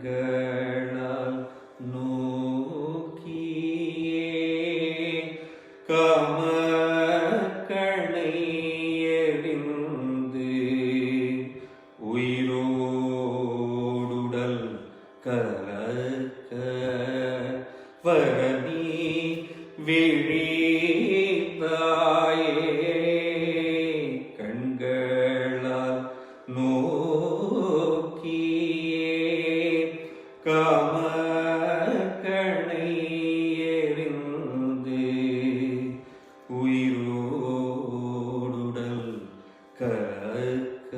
கண்களால் நோக்கியே காமக்கணை எறிந்து உயிரோடுடல் கலக்க வரநீ விழித்தாயே கண்களால் நோக்கியே காமக்கணை எறிந்து உயிரோடுடல் கலக்க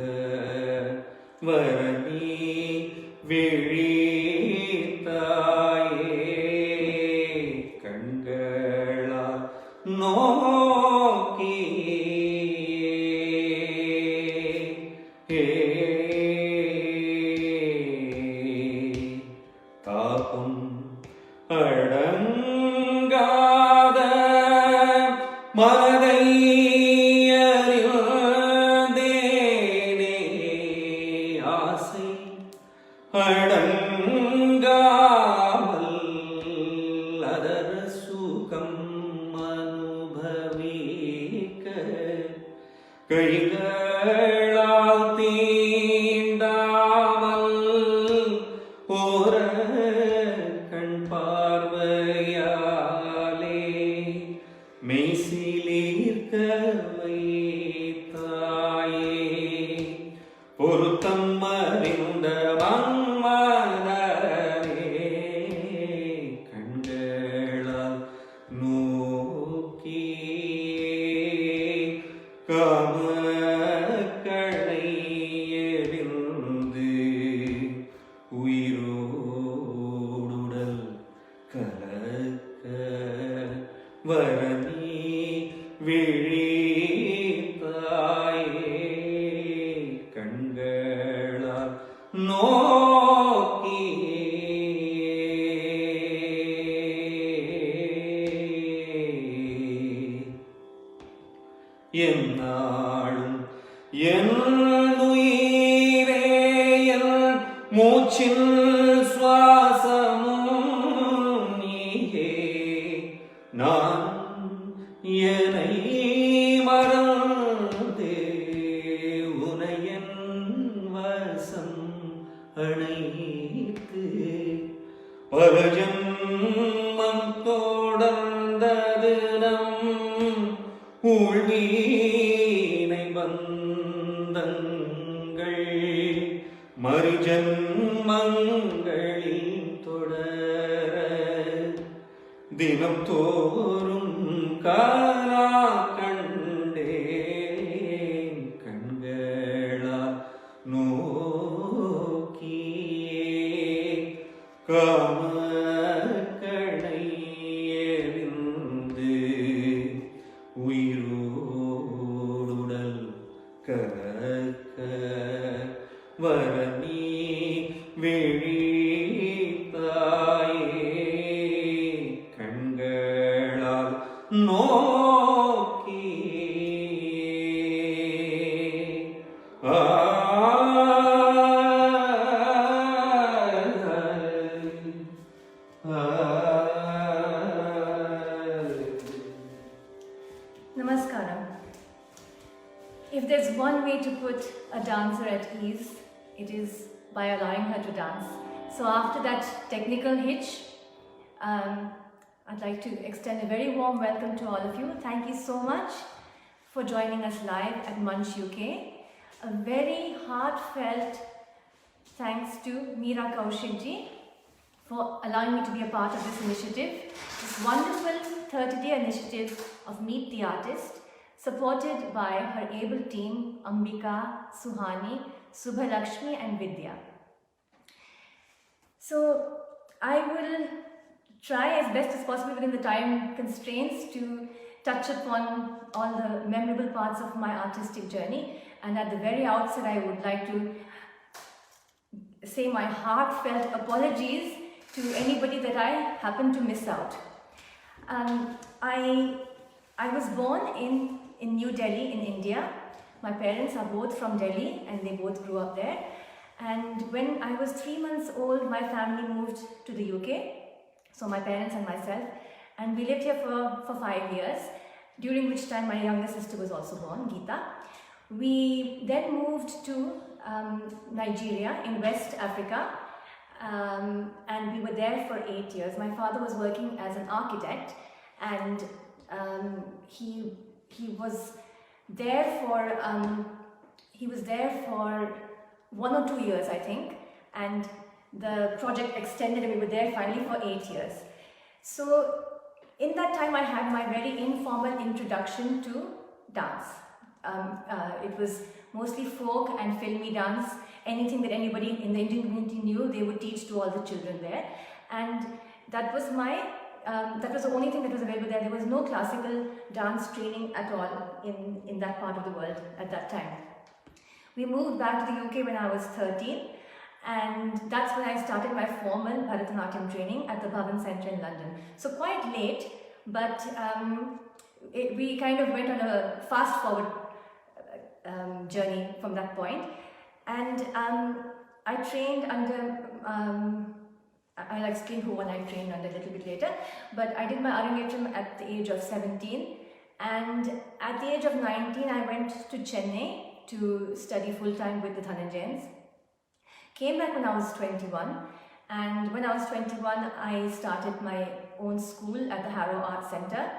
வரநீ விழித்தாயே கண்களால் நோக்கியே தாபம் அடங்காத மனதை அறிந்தேனே ஆசை அடங்காமல் அதர சுகம் அனுபவிக்க கைகளால் தீண்டாமல் ஓர கண் பார்வையாலே மெய்சிலிர்க்க வைத்தாயே பொருத்தம் அறிந்த மன்மதனே கண்களால் நோக்கியே காமக்கணை எறிந்து உயிரோடுடல் கலக்க வரநீ விழித்தாயே கண்களால் நோக்கியே என்னாலும் என் உயிரே என் மூச்சின் சுவாசமும் நீயே நான் என்னை மறந்தே உனையன் வசம் அணைத்து பரஜன்மம் தொடர்ந்தது நம் உள்வீனை பந்தங்கள் மறுஜன்மங்களில் தொடர தினம் தோறும் காணா கண்டேன் கண்களால் நோக்கியே காமக்கணை எறிந்து உயிரோடுடல் கலக்க வரநீ விழித்தாயே கண்களால் நோக்கியே Namaskaram. If there's one way to put a dancer at ease, it is by allowing her to dance. So after that technical hitch, I'd like to extend a very warm welcome to all of you. Thank you so much for joining us live at Munch UK. A very heartfelt thanks to Meera Kaushik ji for allowing me to be a part of this initiative, this wonderful 30-day initiative of Meet the Artist, supported by her able team Ambika, Suhani, Subhalakshmi and Vidya. So I will try as best as possible within the time constraints to touch upon all the memorable parts of my artistic journey. And at the very outset, I would like to say my heartfelt apologies to anybody that I happen to miss out. I was born in New Delhi in India. My parents are both from Delhi and they both grew up there. And when I was 3 months old, my family moved to the UK. So my parents and myself, and we lived here for 5 years, during which time my younger sister was also born, Geeta. We then moved to Nigeria in West Africa, and we were there for 8 years. My father was working as an architect, and he was there for 1 or 2 years, I think, and the project extended and we were there finally for 8 years. So in that time I had my very informal introduction to dance. It was mostly folk and filmy dance. Anything that anybody in the Indian community knew, they would teach to all the children there. And that was the only thing that was available there. There was no classical dance training at all in that part of the world at that time. We moved back to the UK when I was 13. And that's when I started my formal Bharatanatyam training at the Bhavan Centre in London. So quite late, but we kind of went on a fast forward journey from that point. And I trained under, I'll explain who I trained under a little bit later, but I did my Arangetram at the age of 17. And at the age of 19, I went to Chennai to study full-time with the Dhananjayans. Came back when I was 21, and when I was 21 I started my own school at the Harrow Arts Centre.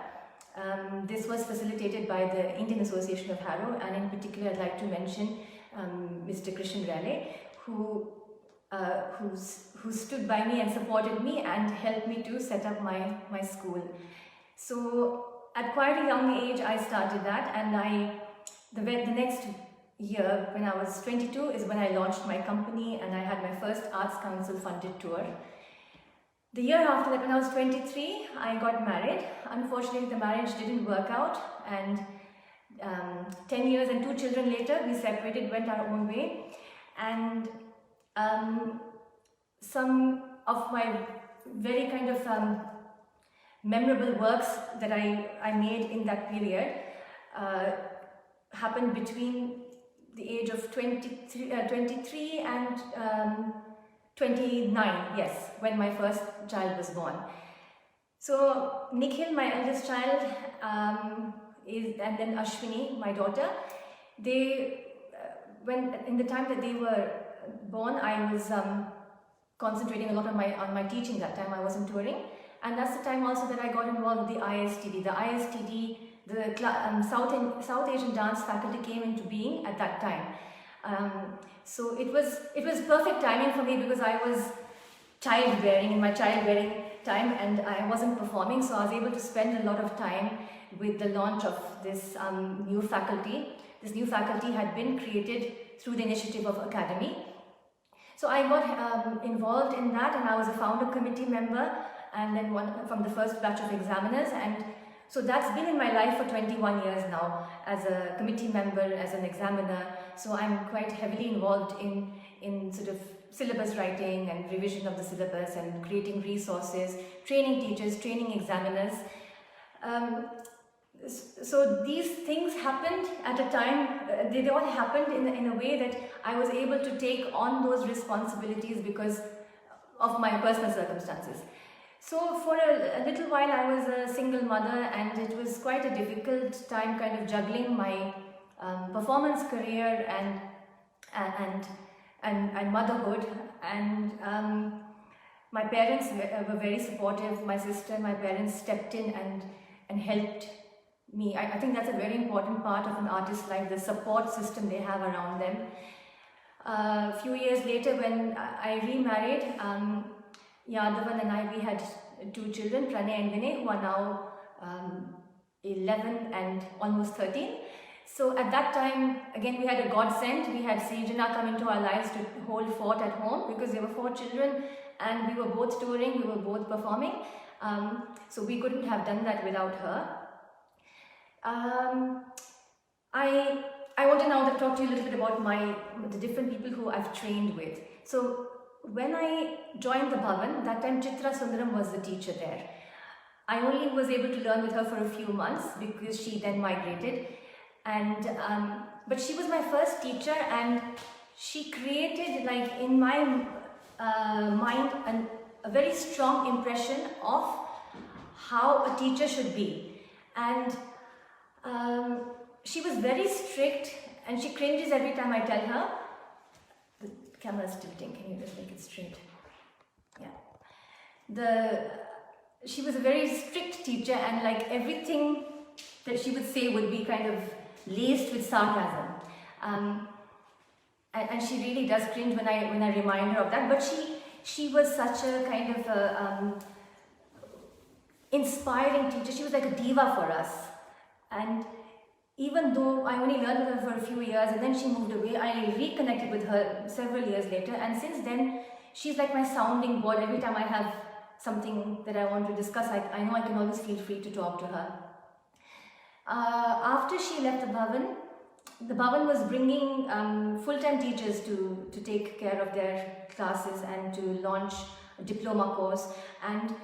This was facilitated by the Indian Association of Harrow, and in particular I'd like to mention Mr. Krishan Raleigh, who stood by me and supported me and helped me to set up my school. So at quite a young age I started that, and the next year, when I was 22, is when I launched my company and I had my first Arts Council funded tour. The year after that, when I was 23, I got married. Unfortunately, the marriage didn't work out, and 10 years and 2 children later, we separated, went our own way. And some of my very kind of memorable works that I made in that period happened between the age of 23 and 29, yes, when my first child was born. So Nikhil, my eldest child, and then Ashwini, my daughter, when in the time that they were born, I was concentrating a lot on my teaching. That time I wasn't touring, and that's the time also that I got involved with the ISTD. The ISTD, the South Asian dance faculty came into being at that time. So it was perfect timing for me, because I was childbearing, in my childbearing time, and I wasn't performing, so I was able to spend a lot of time with the launch of this new faculty. This new faculty had been created through the initiative of Academy. So I got involved in that, and I was a founder committee member, and then one from the first batch of examiners, and so that's been in my life for 21 years now, as a committee member, as an examiner. So I'm quite heavily involved in sort of syllabus writing and revision of the syllabus and creating resources, training teachers, training examiners. So these things happened at a time, they all happened in a way that I was able to take on those responsibilities because of my personal circumstances. So for a little while I was a single mother, and it was quite a difficult time kind of juggling my performance career and motherhood. And my parents were very supportive. My sister and my parents stepped in and helped me. I think that's a very important part of an artist's life, the support system they have around them. A few years later, when I remarried, Yadavan and I, we had 2 children, Pranay and Vinay, who are now 11 and almost 13. So at that time, again, we had a godsend. We had Sejana come into our lives to hold fort at home because there were 4 children and we were both touring, we were both performing. So we couldn't have done that without her. I want to now talk to you a little bit about the different people who I've trained with. So when I joined the Bhavan, that time Chitra Sundaram was the teacher there. I only was able to learn with her for a few months because she then migrated. And but she was my first teacher, and she created, like, in my mind a very strong impression of how a teacher should be. And she was very strict, and she cringes every time I tell her. The camera is tilting, can you just make it straight? Yeah. She was a very strict teacher, and like everything that she would say would be kind of laced with sarcasm. And she really does cringe when I remind her of that. But she was such a kind of inspiring teacher. She was like a diva for us. And even though I only learned with her for a few years and then she moved away, I reconnected with her several years later, and since then she's like my sounding board. Every time I have something that I want to discuss, I know I can always feel free to talk to her. After she left the Bhavan was bringing full-time teachers to take care of their classes and to launch a diploma course. And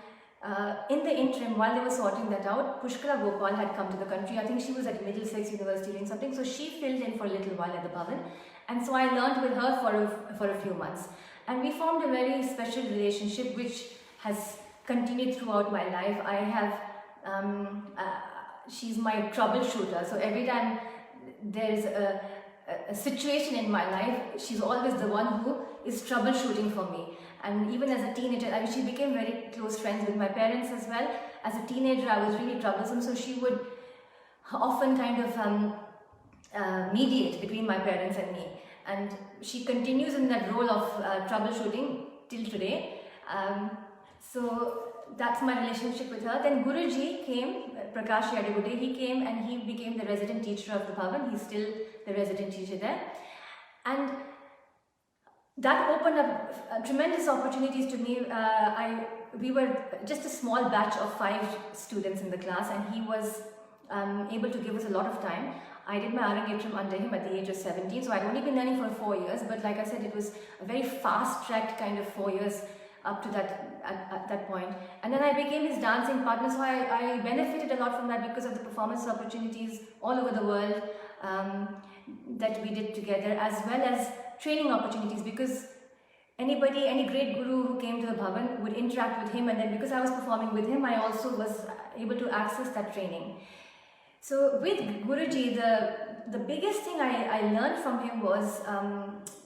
in the interim, while they were sorting that out, Pushkala Gopal had come to the country. I think she was at Middlesex University doing something, so she filled in for a little while at the Bhavan. And so I learned with her for a few months. And we formed a very special relationship which has continued throughout my life. I have, she's my troubleshooter, so every time there's a situation in my life, she's always the one who is troubleshooting for me. And even as a teenager, I mean, she became very close friends with my parents as well. As a teenager, I was really troublesome, so she would often kind of mediate between my parents and me. And she continues in that role of troubleshooting till today. So that's my relationship with her. Then Guruji came, Prakash Yadagude, he came and he became the resident teacher of the Bhavan. He's still the resident teacher there. And that opened up tremendous opportunities to me. We were just a small batch of 5 students in the class, and he was able to give us a lot of time. I did my Arangetram under him at the age of 17, so I'd only been learning for 4 years, but like I said, it was a very fast-tracked kind of 4 years up to that, at that point. And then I became his dancing partner, so I benefited a lot from that because of the performance opportunities all over the world that we did together, as well as training opportunities, because any great guru who came to the Bhavan would interact with him, and then because I was performing with him, I also was able to access that training. So with Guruji, the biggest thing I learned from him was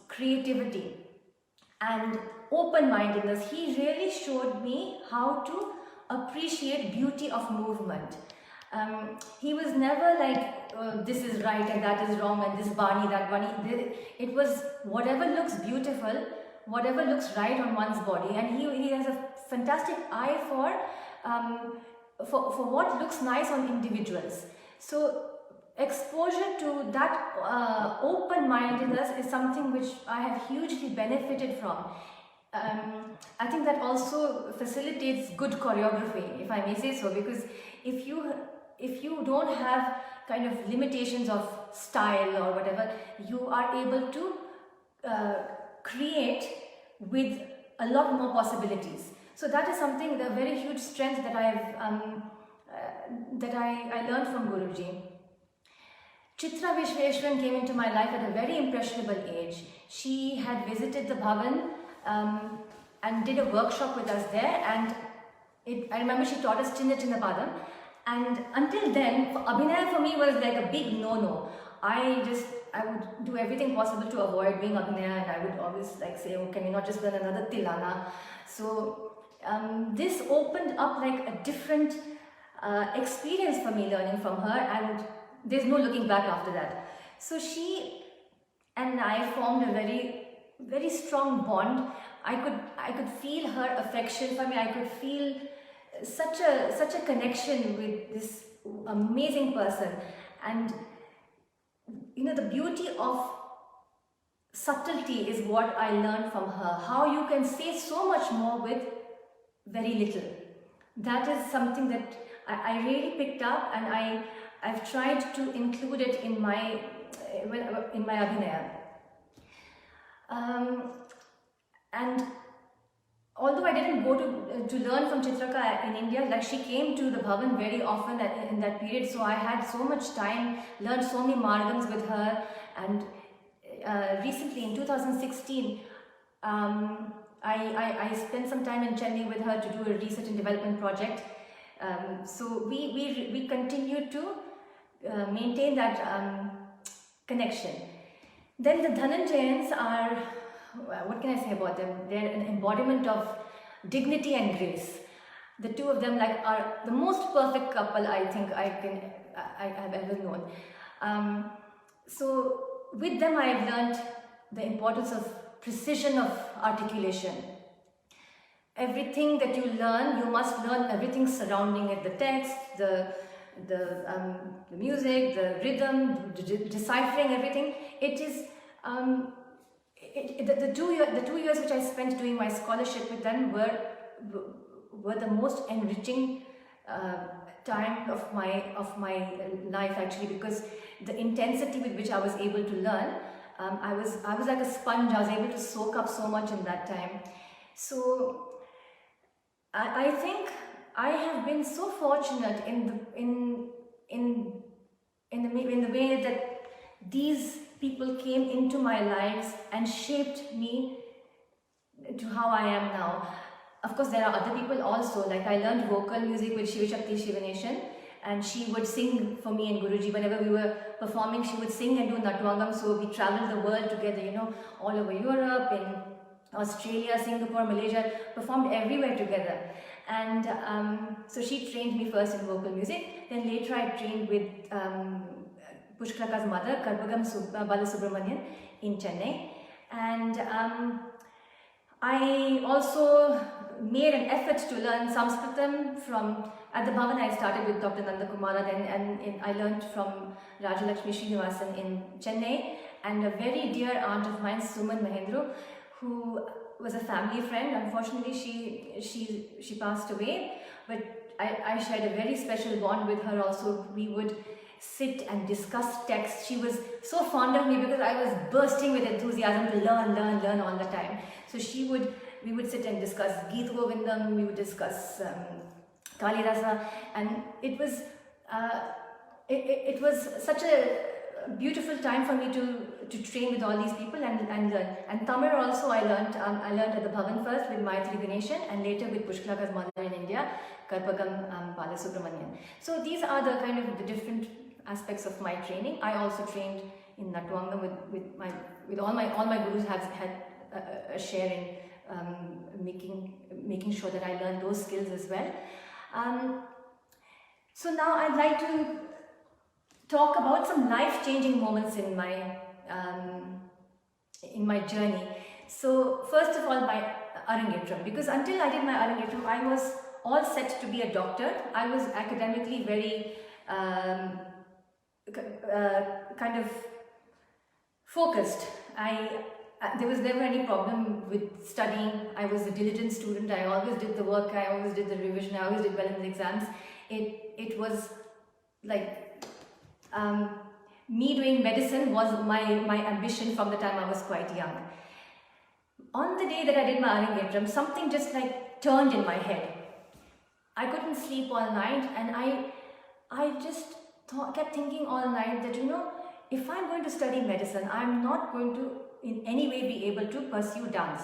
creativity and open-mindedness. He really showed me how to appreciate beauty of movement. He was never like, this is right and that is wrong and this bani, that bani. It was whatever looks beautiful, whatever looks right on one's body. And he has a fantastic eye for what looks nice on individuals. So exposure to that open-mindedness is something which I have hugely benefited from. I think that also facilitates good choreography, if I may say so, because if you don't have kind of limitations of style or whatever, you are able to create with a lot more possibilities. So that is something, the very huge strength that I learned from Guruji. Chitra Vishveshwaran came into my life at a very impressionable age. She had visited the Bhavan and did a workshop with us there, and I remember she taught us Chinna Chinna Padam. And until then, Abhinaya for me was like a big no-no. I would do everything possible to avoid doing Abhinaya, and I would always like say, oh, can we not just learn another Tilana? So this opened up like a different experience for me learning from her, and there's no looking back after that. So she and I formed a very, very strong bond. I could feel her affection for me. I could feel such a connection with this amazing person, and the beauty of subtlety is what I learned from her. How you can say so much more with very little. That is something that I really picked up, and I've tried to include it in my abhinaya. And although I didn't go to learn from Chitraka in India, like she came to the Bhavan very often in that period, so I had so much time, learned so many margams with her. And recently in 2016, I spent some time in Chennai with her to do a research and development project. So we continue to maintain that connection. Then the Dhananjayans are, what can I say about them? They're an embodiment of dignity and grace. The two of them are the most perfect couple I think I've ever known. So with them I've learned the importance of precision of articulation. Everything that you learn, you must learn everything surrounding it: the text, the music, the rhythm, deciphering everything. It is the 2 years which I spent doing my scholarship with them were the most enriching time of my life, actually, because the intensity with which I was able to learn, I was like a sponge. I was able to soak up so much in that time. So I think I have been so fortunate in the way that these people came into my lives and shaped me to how I am now. Of course, there are other people also. Like, I learned vocal music with Shiva Shakti Shivanation, and she would sing for me and Guruji. Whenever we were performing, she would sing and do Natwangam. So we traveled the world together, all over Europe, in Australia, Singapore, Malaysia, performed everywhere together. And so she trained me first in vocal music. Then later I trained with Pushkalaka's mother, Karpagam Balasubramanian, in Chennai. And I also made an effort to learn Sanskritam at the Bhavan. I started with Dr. Nandakumara, and I learned from Rajalakshmi Srinivasan in Chennai, and a very dear aunt of mine, Suman Mahendru, who was a family friend. Unfortunately, she passed away, but I shared a very special bond with her also. We would sit and discuss text. She was so fond of me because I was bursting with enthusiasm to learn all the time. So we would sit and discuss Geet Govindam, we would discuss Kalidasa, and it was such a beautiful time for me to train with all these people and learn. And Tamil also I learned at the Bhavan first with Maitri Ganeshan, and later with Pushkalaka's mother in India, Karpagam Balasubramanian. So these are the kind of the different aspects of my training. I also trained in Natwangam with all my gurus had a share in making sure that I learned those skills as well. So now I'd like to talk about some life-changing moments in my journey. So first of all, my Arangetram, because until I did my Arangetram, I was all set to be a doctor. I was academically very kind of focused. There was never any problem with studying. I was a diligent student. I always did the work. I always did the revision. I always did well in the exams. It was like me doing medicine was my ambition from the time I was quite young. On the day that I did my Arangetram, something just like turned in my head. I couldn't sleep all night, and I just kept thinking all night that, if I'm going to study medicine, I'm not going to in any way be able to pursue dance.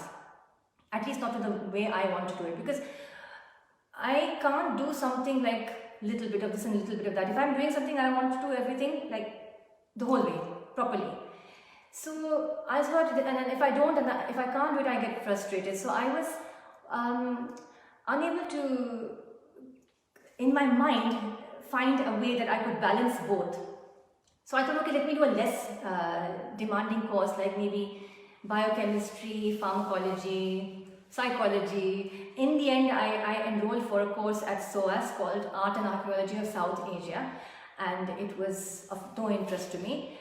At least not in the way I want to do it, because I can't do something like little bit of this and little bit of that. If I'm doing something, I want to do everything like the whole way, properly. So I thought, and if I don't, and if I can't do it, I get frustrated. So I was unable to, in my mind, find a way that I could balance both. So I thought, okay, let me do a less demanding course, like maybe biochemistry, pharmacology, psychology. In the end, I enrolled for a course at SOAS called Art and Archaeology of South Asia, and it was of no interest to me.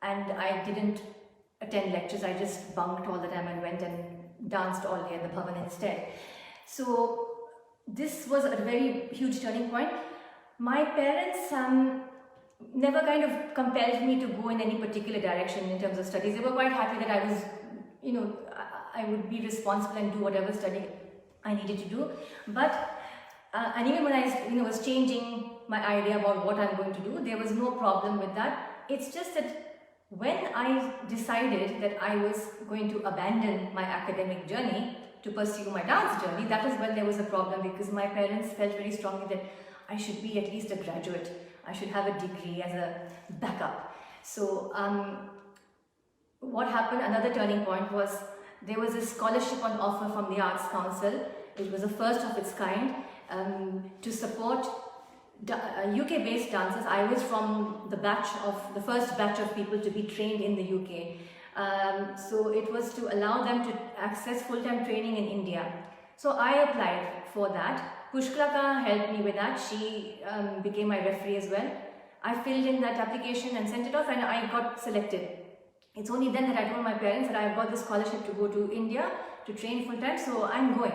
and I didn't attend lectures. I just bunked all the time and went and danced all day at the Bhavan instead. So this was a very huge turning point. My parents never kind of compelled me to go in any particular direction in terms of studies. They were quite happy that I was, I would be responsible and do whatever study I needed to do. But and even when I was changing my idea about what I'm going to do, there was no problem with that. It's just that when I decided that I was going to abandon my academic journey to pursue my dance journey, that is when there was a problem, because my parents felt very strongly that I should be at least a graduate. I should have a degree as a backup. So what happened, another turning point was there was a scholarship on offer from the Arts Council. It was the first of its kind to support UK-based dancers. I was from the first batch of people to be trained in the UK. So it was to allow them to access full-time training in India. So I applied for that. Pushkalaka helped me with that. She became my referee as well. I filled in that application and sent it off, and I got selected. It's only then that I told my parents that I've got this scholarship to go to India to train full-time, so I'm going.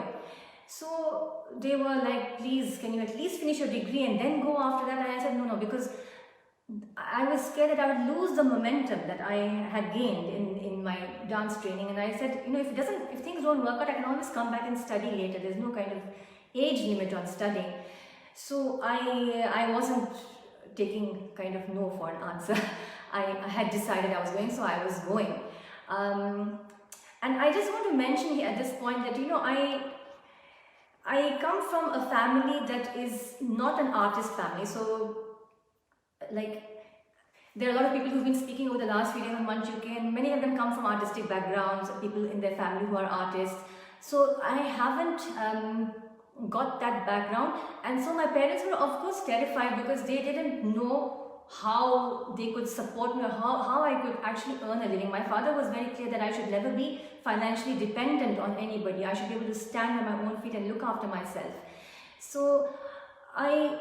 So they were like, please, can you at least finish your degree and then go after that? And I said, no, because I was scared that I would lose the momentum that I had gained in my dance training. And I said, if things don't work out, I can always come back and study later. There's no kind of age limit on studying. So I wasn't taking kind of no for an answer. I had decided I was going, so I was going. And I just want to mention here at this point that, I come from a family that is not an artist family. So, there are a lot of people who've been speaking over the last few days on Munch UK, and many of them come from artistic backgrounds, people in their family who are artists. So I haven't got that background, and so my parents were of course terrified because they didn't know how they could support me or how I could actually earn a living. My father was very clear that I should never be financially dependent on anybody. I should be able to stand on my own feet and look after myself. So I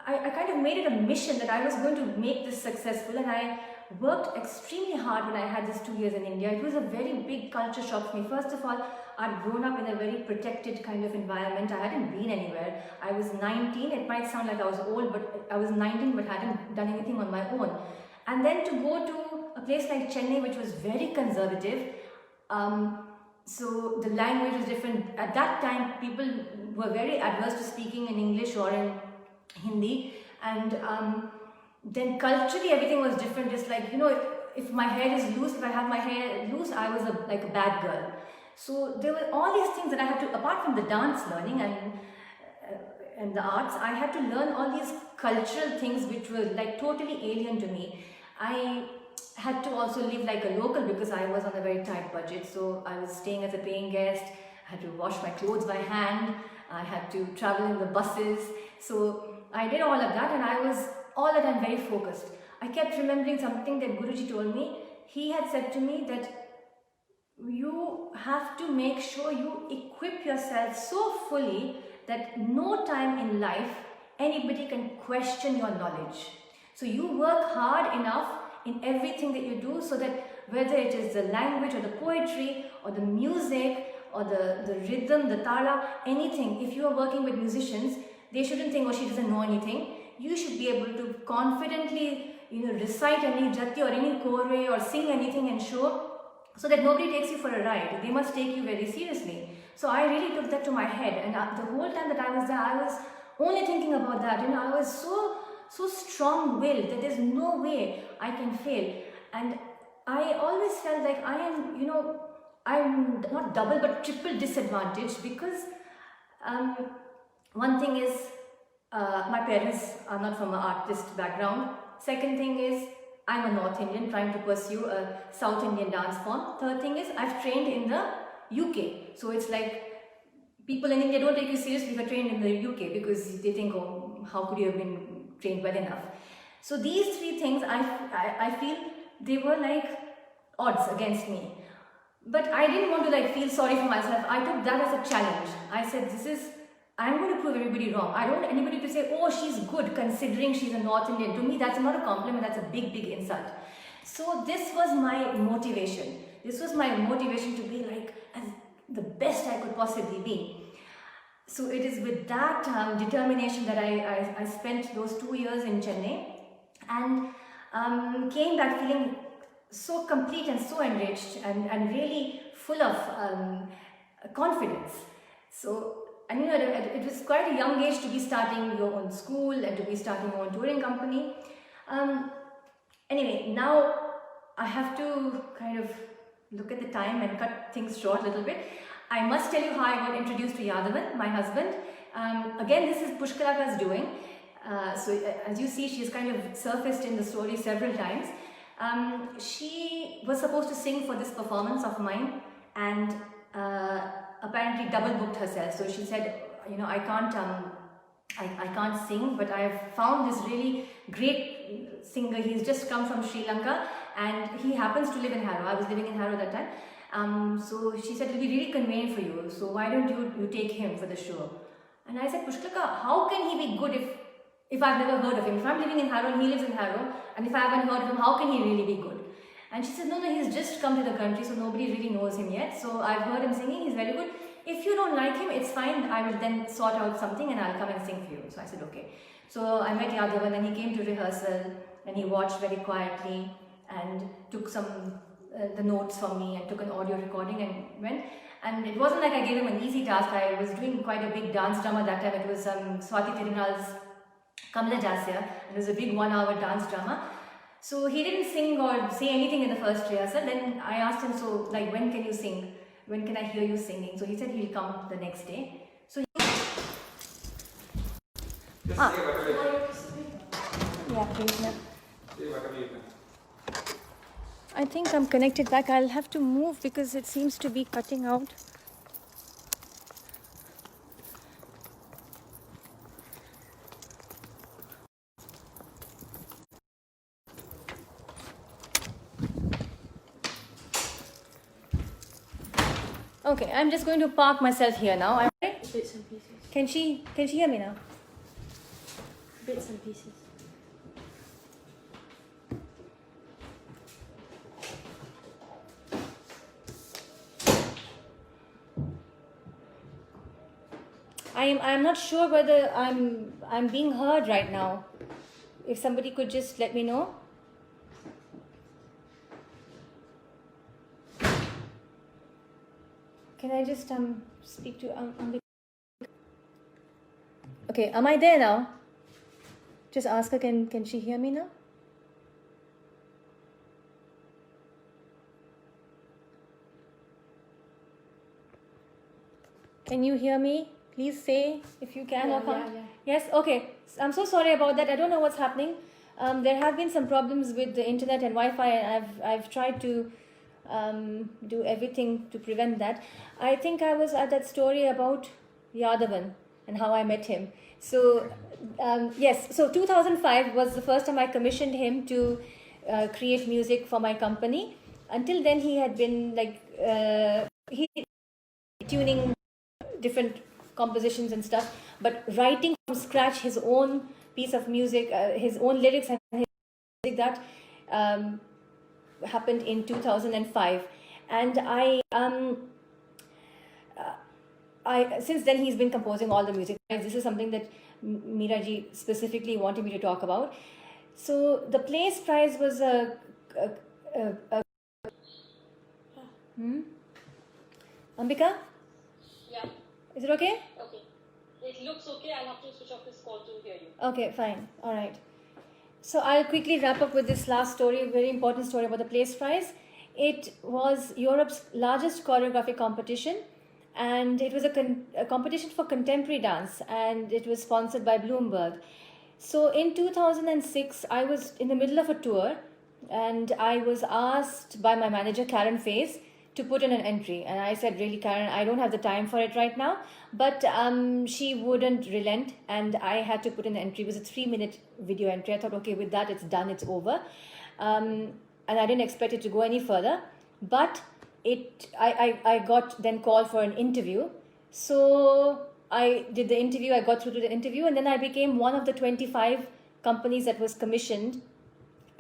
kind of made it a mission that I was going to make this successful, and I worked extremely hard when I had this 2 years in India. It was a very big culture shock for me. First of all, I'd grown up in a very protected kind of environment. I hadn't been anywhere. I was 19. It might sound like I was old, but I was 19 but hadn't done anything on my own. And then to go to a place like Chennai, which was very conservative, so the language was different. At that time, people were very adverse to speaking in English or in Hindi, and then culturally everything was different. Just like, if my hair is loose, if I have my hair loose, I was like a bad girl. So there were all these things that I had to, apart from the dance learning and the arts, I had to learn all these cultural things which were like totally alien to me. I had to also live like a local because I was on a very tight budget. So I was staying as a paying guest. I had to wash my clothes by hand. I had to travel in the buses. So I did all of that, and I was all the time very focused. I kept remembering something that Guruji told me. He had said to me that you have to make sure you equip yourself so fully that no time in life anybody can question your knowledge. So you work hard enough in everything that you do, so that whether it is the language or the poetry or the music or the rhythm, the tala, anything, if you are working with musicians, they shouldn't think, oh, she doesn't know anything. You should be able to confidently, recite any jati or any korve or sing anything and show, so that nobody takes you for a ride. They must take you very seriously. So I really took that to my head, and the whole time that I was there, I was only thinking about that. I was so strong-willed that there's no way I can fail. And I always felt like I am, I'm not double but triple disadvantaged, because one thing is, my parents are not from an artist background. Second thing is, I'm a North Indian trying to pursue a South Indian dance form. Third thing is, I've trained in the UK. So it's like, people in India don't take you seriously if you're trained in the UK, because they think, oh, how could you have been trained well enough? So these three things, I feel they were like odds against me. But I didn't want to feel sorry for myself. I took that as a challenge. I said, this is I'm going to prove everybody wrong. I don't want anybody to say, oh, she's good considering she's a North Indian. To me, that's not a compliment, that's a big, big insult. So this was my motivation. This was my motivation to be like as the best I could possibly be. So it is with that determination that I spent those 2 years in Chennai and came back feeling so complete and so enriched and really full of confidence. So, and you know, it was quite a young age to be starting your own school and to be starting your own touring company. Anyway, now I have to kind of look at the time and cut things short a little bit. I must tell you how I got introduced to Yadavan, my husband. Again, this is Pushkalaka's doing. So as you see, she's kind of surfaced in the story several times. She was supposed to sing for this performance of mine and apparently double booked herself. So she said, you know, I can't sing, but I've found this really great singer. He's just come from Sri Lanka and he happens to live in Harrow. I was living in Harrow that time. So she said, it'll be really convenient for you. So why don't you take him for the show? And I said, Pushkalaka, how can he be good if I've never heard of him? If I'm living in Harrow and he lives in Harrow, and if I haven't heard of him, how can he really be good? And she said, no, he's just come to the country, so nobody really knows him yet. So I've heard him singing, he's very good. If you don't like him, it's fine. I will then sort out something and I'll come and sing for you. So I said, okay. So I met Yadavan and he came to rehearsal and he watched very quietly and took the notes from me and took an audio recording and went. And it wasn't like I gave him an easy task. I was doing quite a big dance drama that time. It was Swati Tirunal's Kamala Jasya. It was a big 1-hour dance drama. So he didn't sing or say anything in the first rehearsal. Then I asked him, so like, when can you sing? When can I hear you singing? So he said he'll come the next day. So Just say whatever you yeah, please. Yeah. say whatever you can. I think I'm connected back. I'll have to move because it seems to be cutting out. Okay, I'm just going to park myself here now. I'm ready. Bits and pieces. Can she hear me now? Bits and pieces. I'm not sure whether I'm being heard right now. If somebody could just let me know. Can I just speak to Ambika? Okay, am I there now? Just ask her, can she hear me now? Can you hear me? Please say if you can or can't. Yeah. Yes, okay. I'm so sorry about that. I don't know what's happening. There have been some problems with the internet and Wi-Fi, and I've tried to do everything to prevent that. I think I was at that story about Yadavan and how I met him. So yes, so 2005 was the first time I commissioned him to create music for my company. Until then, he had been like he tuning different compositions and stuff, but writing from scratch his own piece of music, his own lyrics and his music, that happened in 2005. And I since then he's been composing all the music. This is something that Meera ji specifically wanted me to talk about. So the Place Prize was Ambika? Yeah. Is it okay? Okay. It looks okay. I'll have to switch off this call to hear you. Okay, fine. All right. So I'll quickly wrap up with this last story, a very important story about the Place Prize. It was Europe's largest choreographic competition, and it was a competition for contemporary dance, and it was sponsored by Bloomberg. So in 2006, I was in the middle of a tour, and I was asked by my manager, Karen Faze, to put in an entry. And I said, really, Karen, I don't have the time for it right now. But she wouldn't relent, and I had to put in an entry. It was a 3-minute video entry. I thought, okay, with that, it's done, it's over. And I didn't expect it to go any further. But I got then called for an interview. So I did the interview, I got through to the interview, and then I became one of the 25 companies that was commissioned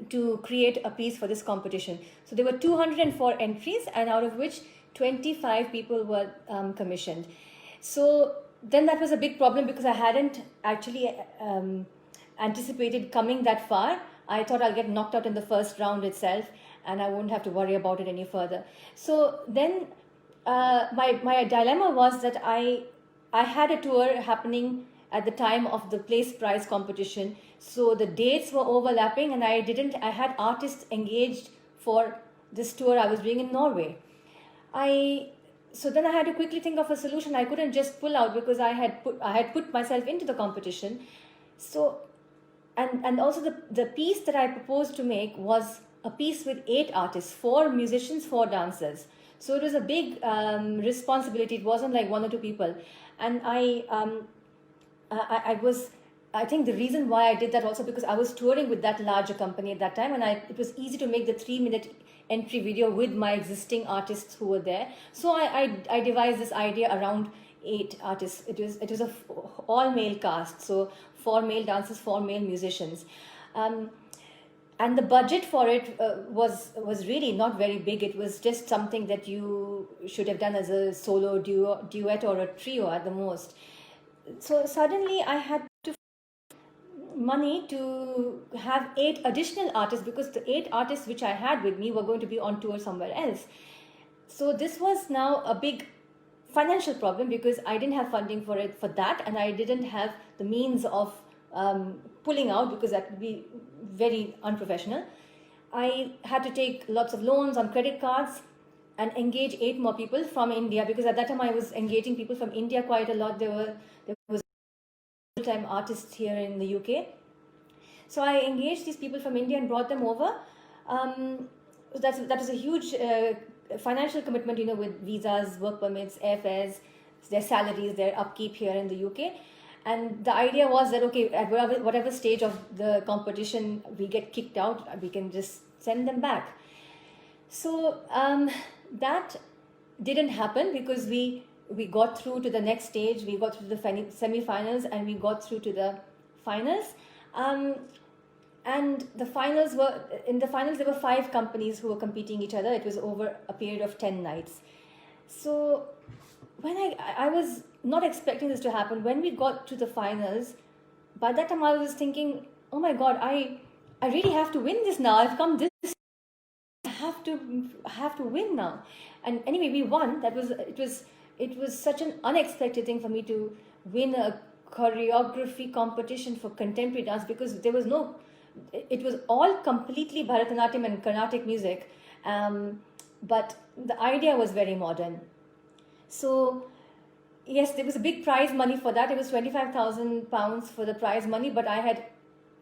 to create a piece for this competition. So there were 204 entries, and out of which 25 people were commissioned. So then that was a big problem because I hadn't actually anticipated coming that far. I thought I'll get knocked out in the first round itself and I won't have to worry about it any further. So then my dilemma was that I had a tour happening at the time of the place prize competition. So the dates were overlapping and I had artists engaged for this tour I was doing in Norway. So then I had to quickly think of a solution. I couldn't just pull out because I had put myself into the competition. So, and also the piece that I proposed to make was a piece with 8 artists, 4 musicians, 4 dancers. So it was a big responsibility. It wasn't like 1 or 2 people. And I think the reason why I did that also because I was touring with that larger company at that time, and it was easy to make the 3-minute entry video with my existing artists who were there. So I devised this idea around 8 artists. It was a all male cast, so 4 male dancers, 4 male musicians, and the budget for it was really not very big. It was just something that you should have done as a solo duet or a trio at the most. So suddenly I had to money to have 8 additional artists because the 8 artists which I had with me were going to be on tour somewhere else. So this was now a big financial problem because I didn't have funding for that, and I didn't have the means of pulling out because that would be very unprofessional. I had to take lots of loans on credit cards and engage 8 more people from India because at that time I was engaging people from India quite a lot. There was full-time artists here in the UK. So I engaged these people from India and brought them over. That was a huge financial commitment, with visas, work permits, airfares, their salaries, their upkeep here in the UK. And the idea was that, okay, at whatever stage of the competition we get kicked out, we can just send them back. So that didn't happen because we got through to the next stage. We got through the semi-finals and we got through to the finals. And in the finals there were 5 companies who were competing each other. It was over a period of 10 nights. So when I was not expecting this to happen, when we got to the finals, by that time I was thinking, oh my God, I really have to win this now. I've come this, I have to win now. And anyway, we won. It was such an unexpected thing for me to win a choreography competition for contemporary dance because it was all completely Bharatanatyam and Carnatic music, but the idea was very modern. So yes, there was a big prize money for that. It was £25,000 for the prize money, but I had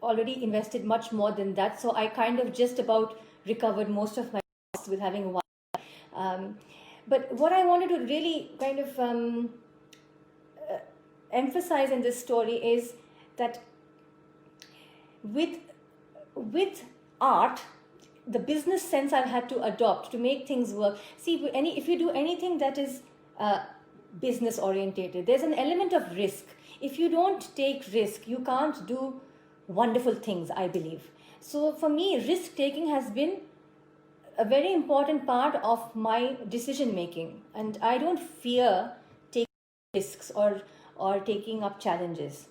already invested much more than that. So I kind of just about recovered most of my costs with having won. But what I wanted to really kind of emphasize in this story is that with art, the business sense I've had to adopt to make things work. See, if you do anything that is business orientated, there's an element of risk. If you don't take risk, you can't do wonderful things, I believe. So for me, risk taking has been a very important part of my decision making, and I don't fear taking risks or taking up challenges.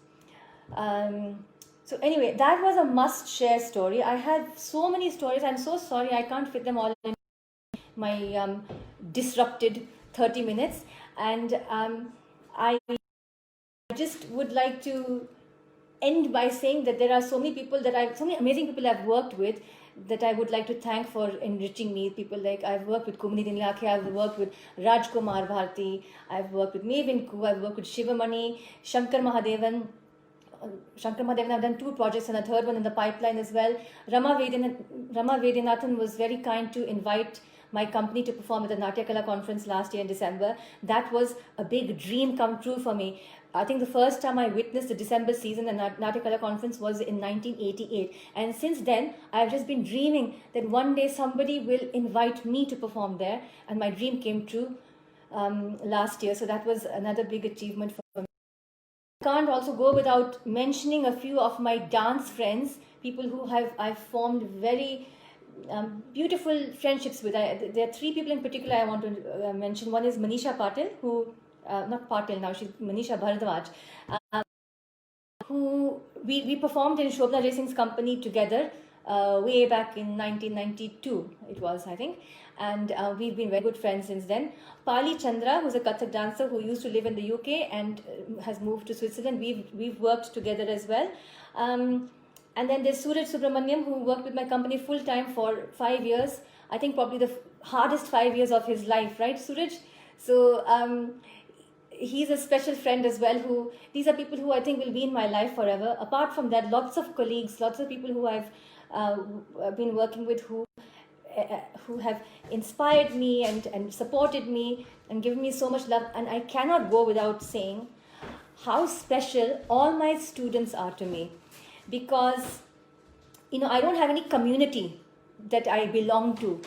So anyway, that was a must-share story. I had so many stories. I'm so sorry I can't fit them all in my disrupted 30 minutes. And I just would like to end by saying that there are so many amazing people I've worked with that I would like to thank for enriching me. People like I've worked with Kumini Dinlakhe, I've worked with Rajkumar Bharti, I've worked with Mevin Ku, I've worked with Shivamani, Shankar Mahadevan, I've done 2 projects and a third one in the pipeline as well. Rama Vedyanathan was very kind to invite my company to perform at the Natya Kala conference last year in December. That was a big dream come true for me. I think the first time I witnessed the December season at Natya Kala conference was in 1988. And since then, I've just been dreaming that one day somebody will invite me to perform there. And my dream came true last year. So that was another big achievement for me. can't also go without mentioning a few of my dance friends, people who I've formed very beautiful friendships with. There are three people in particular I want to mention. One is Manisha Patil, who, not Patil now, she's Manisha Bharadwaj, who we performed in Shobna Jai Singh's company together way back in 1992, it was, I think. And we've been very good friends since then. Pali Chandra, who's a Kathak dancer who used to live in the UK and has moved to Switzerland. We've worked together as well. And then there's Suraj Subramaniam, who worked with my company full time for 5 years. I think probably the hardest 5 years of his life, right, Suraj? So he's a special friend as well. These are people who I think will be in my life forever. Apart from that, lots of colleagues, lots of people who I've been working with who have inspired me and supported me and given me so much love. And I cannot go without saying how special all my students are to me, because I don't have any community that I belong to.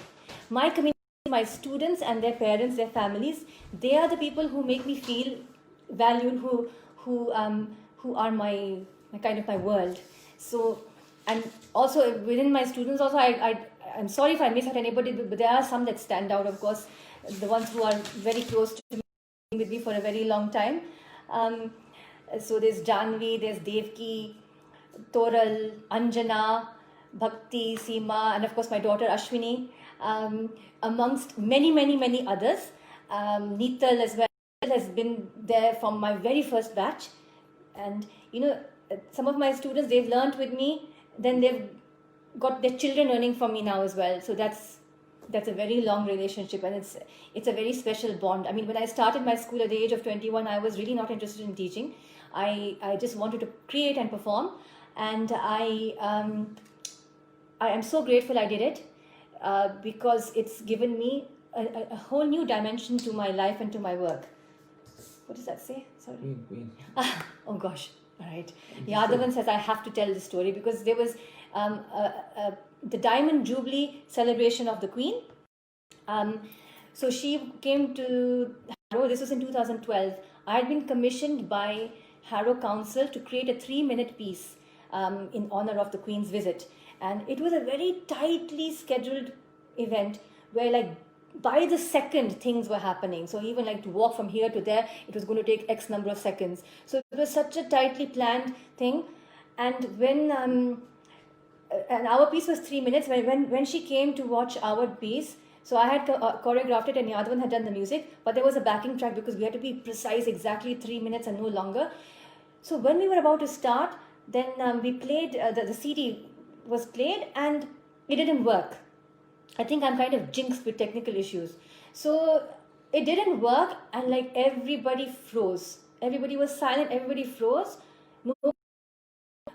My community, my students and their parents, their families, they are the people who make me feel valued, who are my kind of my world. So, and also within my students also, I'm sorry if I miss out anybody, but there are some that stand out, of course, the ones who are very close to me, with me for a very long time. So there's Janvi, there's Devki, Toral, Anjana, Bhakti, Seema, and of course my daughter Ashwini, amongst many others. Neetal as well has been there from my very first batch. And some of my students, they've learnt with me, then they've got their children learning from me now as well. So that's a very long relationship, and it's a very special bond. I mean, when I started my school at the age of 21, I was really not interested in teaching. I just wanted to create and perform, and I am so grateful I did it, because it's given me a whole new dimension to my life and to my work. What does that say? Sorry. Queen. Oh gosh. All right. Yadavan says I have to tell the story because there was the Diamond Jubilee celebration of the Queen. So she came to Harrow. This was in 2012. I had been commissioned by Harrow Council to create a 3-minute piece in honor of the Queen's visit. And it was a very tightly scheduled event where by the second things were happening. So even to walk from here to there, it was going to take X number of seconds. So it was such a tightly planned thing. And when and our piece was 3 minutes, when she came to watch our piece, so I had choreographed it and Yadavan had done the music, but there was a backing track because we had to be precise, exactly 3 minutes and no longer. So when we were about to start, then we played, the CD was played and it didn't work. I think I'm kind of jinxed with technical issues. So it didn't work and everybody froze. Everybody was silent, everybody froze. No,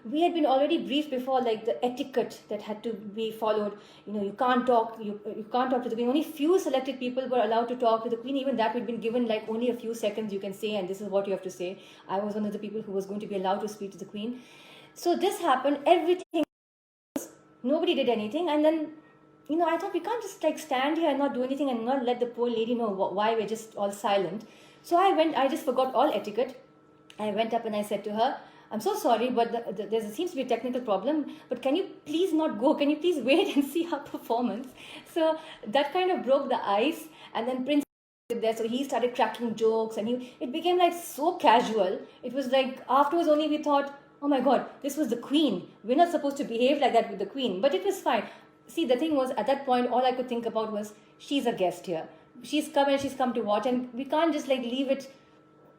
we had been already briefed before, the etiquette that had to be followed. You can't talk, you can't talk to the Queen. Only few selected people were allowed to talk to the Queen. Even that we'd been given only a few seconds you can say, and this is what you have to say. I was one of the people who was going to be allowed to speak to the Queen. So this happened, everything, nobody did anything, and then I thought we can't just stand here and not do anything and not let the poor lady know why we're just all silent. So I just forgot all etiquette. I went up and I said to her, I'm so sorry, but there seems to be a technical problem, but can you please not go? Can you please wait and see our performance? So that kind of broke the ice, and then Prince was there, so he started cracking jokes, and it became so casual. It was afterwards only we thought, oh my God, this was the Queen. We're not supposed to behave like that with the Queen, but it was fine. See, the thing was, at that point, all I could think about was, she's a guest here. She's come to watch, and we can't just leave it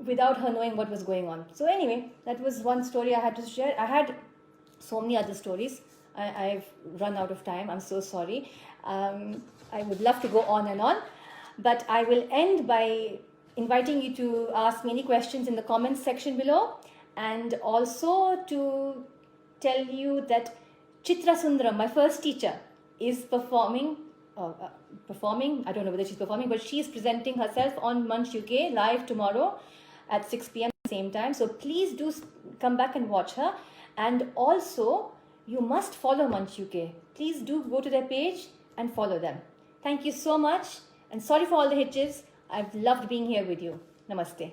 without her knowing what was going on. So anyway, that was one story I had to share. I had so many other stories. I've run out of time. I'm so sorry. I would love to go on and on, but I will end by inviting you to ask me any questions in the comments section below, and also to tell you that Chitra Sundaram, my first teacher, is performing, I don't know whether she's performing, but she's presenting herself on Munch UK live tomorrow at 6 p.m. same time. So please do come back and watch her. And also, you must follow Munch UK. Please do go to their page and follow them. Thank you so much. And sorry for all the hitches. I've loved being here with you. Namaste.